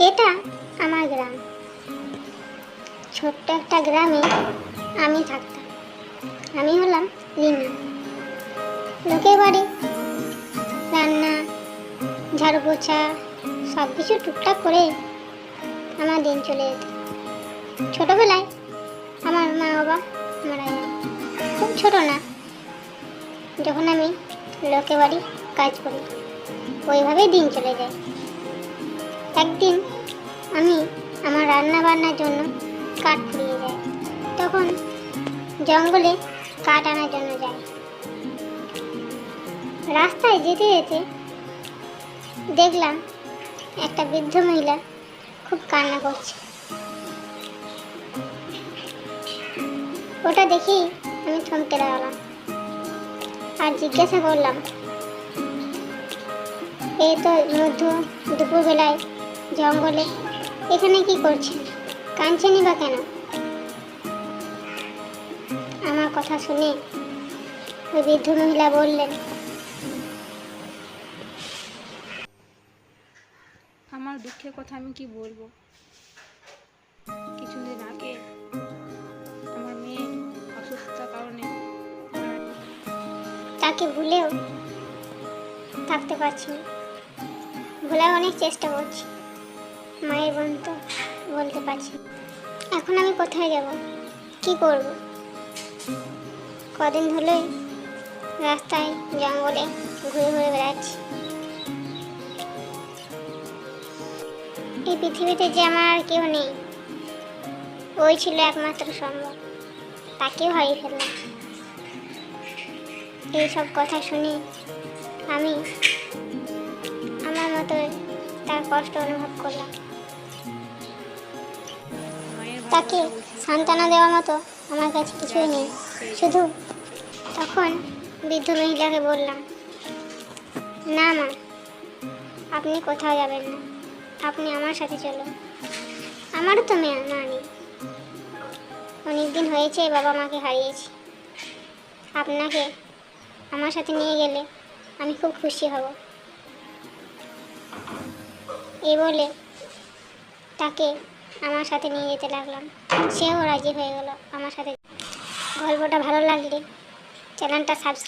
এটা আমার গ্রাম। ছোট্ট একটা গ্রামে আমি থাকতাম। আমি হলাম লিনা। লোকের বাড়ি রান্না, ঝাড়ু পোছা সব কিছু টুকটাক করে আমার দিন চলে যেত। ছোটবেলায় আমার মা বাবা মারা যায়, খুব ছোট না, যখন আমি লোকের বাড়ি কাজ করি, ওইভাবেই দিন চলে যায়। একদিন আমি আমার রান্না বান্নার জন্য কাঠ ফুরিয়ে যায়, তখন জঙ্গলে কাঠ আনার জন্য যাই। রাস্তায় যেতে যেতে দেখলাম একটা বৃদ্ধ মহিলা খুব কান্না করছে। ওটা দেখেই আমি থমকে দাঁড়ালাম আর জিজ্ঞাসা করলাম, এই তো দুপুরবেলায় জঙ্গলে, এখানে কি করছেন? কাঁদছেনই বা কেন? আমার কথা শুনে ওই বৃদ্ধ মহিলা বললেন, আমার দুঃখের কথা আমি কি বলবো। কিছুদিন আগে আমার মেয়ে অসুস্থতার কারণে তাকে ভুলেও থাকতে পারছি না। ভোলার অনেক চেষ্টা করছি, মায়ের বোন তো বলতে পারছি না। এখন আমি কোথায় যাব, কি করব? কদিন ধরেই রাস্তায় জঙ্গলে ঘুরে ঘুরে বেড়াচ্ছি। এই পৃথিবীতে যে আমার আর কেউ নেই, ওই ছিল একমাত্র সম্ভব, তাকেও হারিয়ে ফেললাম। এইসব কথা শুনে আমি আমার মতো তার কষ্ট অনুভব করলাম। তাকে সান্ত্বনা দেওয়ার মতো আমার কাছে কিছুই নেই। শুধু তখন বৃদ্ধ মহিলাকে বললাম, না মা, আপনি কোথাও যাবেন না, আপনি আমার সাথে চলুন। আমারও তো মা নেই, অনেকদিন হয়েছে বাবা মাকে হারিয়েছি। আপনাকে আমার সাথে নিয়ে গেলে আমি খুব খুশি হব। এই বলে তাকে আমার সাথে নিয়ে যেতে লাগলাম। সেও রাজি হয়ে গেল আমার সাথে। গল্পটা ভালো লাগলে চ্যানেলটা সাবস্ক্রাইব